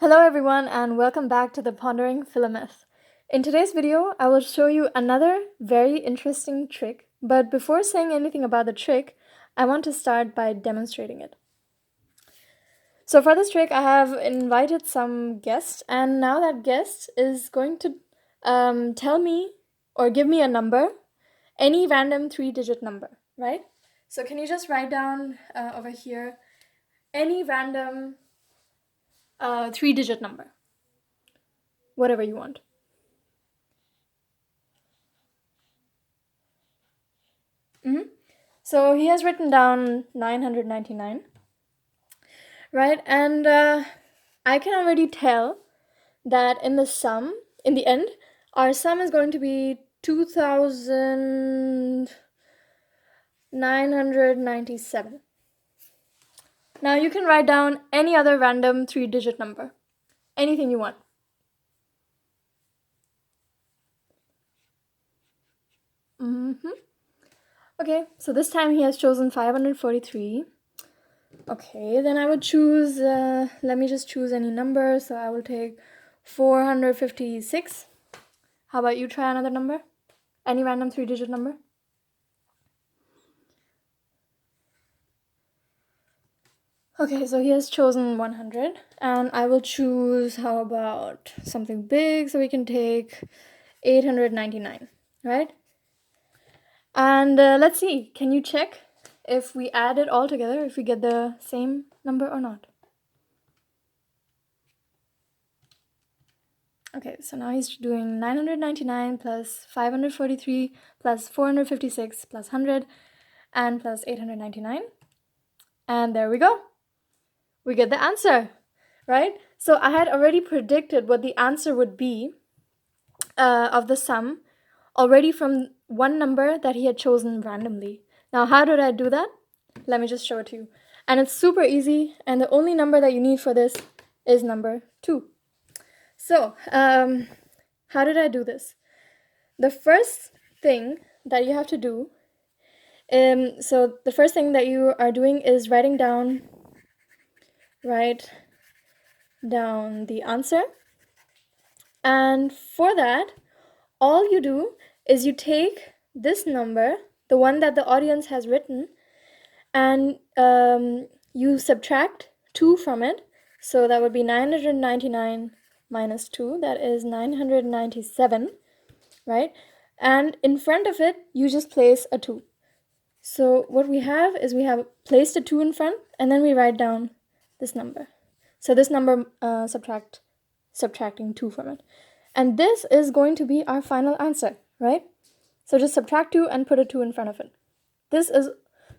Hello everyone and welcome back to the Pondering Philomath. In today's video, I will show you another very interesting trick, but before saying anything about the trick, I want to start by demonstrating it. So for this trick, I have invited some guests, and now that guest is going to tell me or give me a number, any random 3-digit number, right? So can you just write down over here any random 3-digit number? Whatever you want. So he has written down 999, right? And I can already tell that in the end, our sum is going to be 2,997. Now you can write down any other random 3-digit number, anything you want. Okay, so this time he has chosen 543. Okay, then I would choose, let me just choose any number. So I will take 456. How about you try another number? Any random 3-digit number? Okay, so he has chosen 100. And I will choose, how about something big? So we can take 899, right? And let's see, can you check if we add it all together, if we get the same number or not? Okay, so now he's doing 999 plus 543 plus 456 plus 100 and plus 899. And there we go. We get the answer, right? So I had already predicted what the answer would be of the sum already from one number that he had chosen randomly. Now, how did I do that? Let me just show it to you. And it's super easy, and the only number that you need for this is number 2. So, how did I do this? The first thing that you have to do, so the first thing that you are doing is write down the answer. And for that, all you do is you take this number, the one that the audience has written, and you subtract 2 from it. So that would be 999 minus 2, that is 997, right? And in front of it, you just place a 2. So what we have is we have placed a 2 in front, and then we write down this number. So this number subtracting 2 from it. And this is going to be our final answer, right? So just subtract 2 and put a 2 in front of it. This is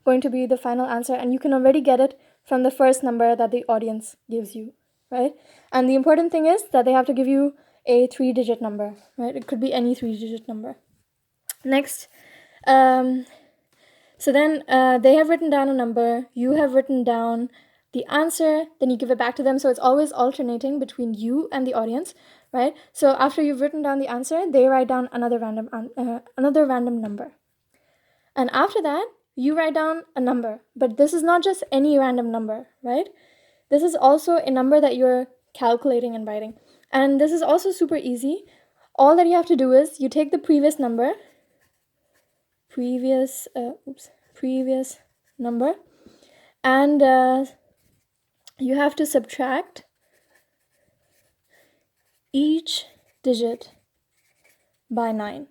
going to be the final answer, and you can already get it from the first number that the audience gives you, right? And the important thing is that they have to give you a 3-digit number, right? It could be any 3-digit number. Next, so then they have written down a number, you have written down the answer, then you give it back to them. So it's always alternating between you and the audience, right? So after you've written down the answer, they write down another random number. And after that, you write down a number. But this is not just any random number, right? This is also a number that you're calculating and writing. And this is also super easy. All that you have to do is you take the previous number, and you have to subtract each digit by 9.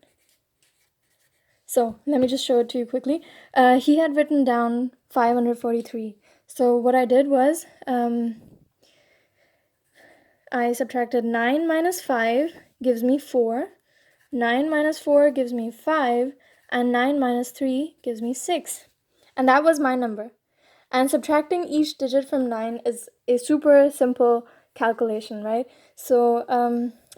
So let me just show it to you quickly. He had written down 543. So what I did was I subtracted 9 minus 5 gives me 4. 9 minus 4 gives me 5. And 9 minus 3 gives me 6. And that was my number. And subtracting each digit from 9 is a super simple calculation, right? So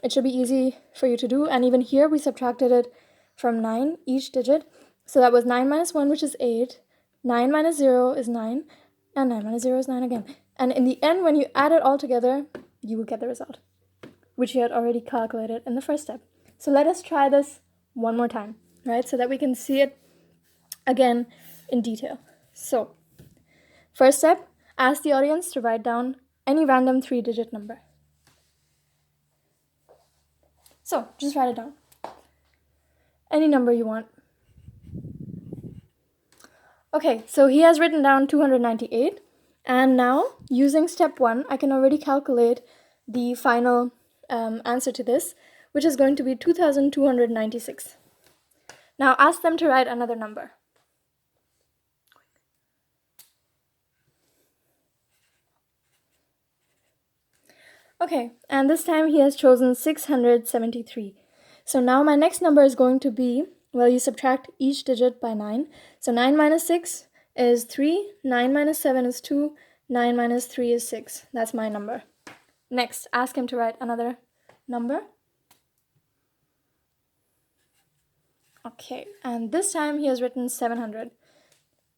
it should be easy for you to do. And even here, we subtracted it from 9, each digit. So that was 9 minus 1, which is 8. 9 minus 0 is 9. And 9 minus 0 is 9 again. And in the end, when you add it all together, you will get the result, which you had already calculated in the first step. So let us try this one more time, right? So that we can see it again in detail. So first step, ask the audience to write down any random 3-digit number. So just write it down. Any number you want. Okay, so he has written down 298. And now, using step 1, I can already calculate the final answer to this, which is going to be 2,296. Now ask them to write another number. Okay, and this time he has chosen 673. So now my next number is going to be, well, you subtract each digit by 9. So 9 minus 6 is 3, 9 minus 7 is 2, 9 minus 3 is 6. That's my number. Next, ask him to write another number. Okay, and this time he has written 700.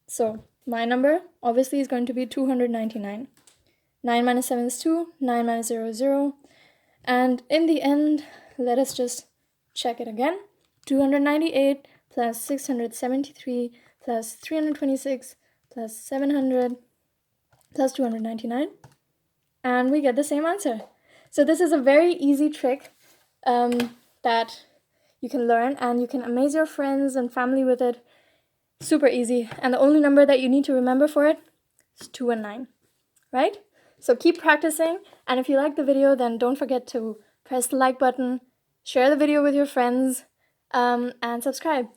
So my number obviously is going to be 299. 9 minus 7 is 2, 9 minus 0 is 0. And in the end, let us just check it again. 298 plus 673 plus 326 plus 700 plus 299. And we get the same answer. So this is a very easy trick that you can learn, and you can amaze your friends and family with it. Super easy. And the only number that you need to remember for it is 2 and 9, right? So keep practicing, and if you like the video, then don't forget to press the like button, share the video with your friends, and subscribe.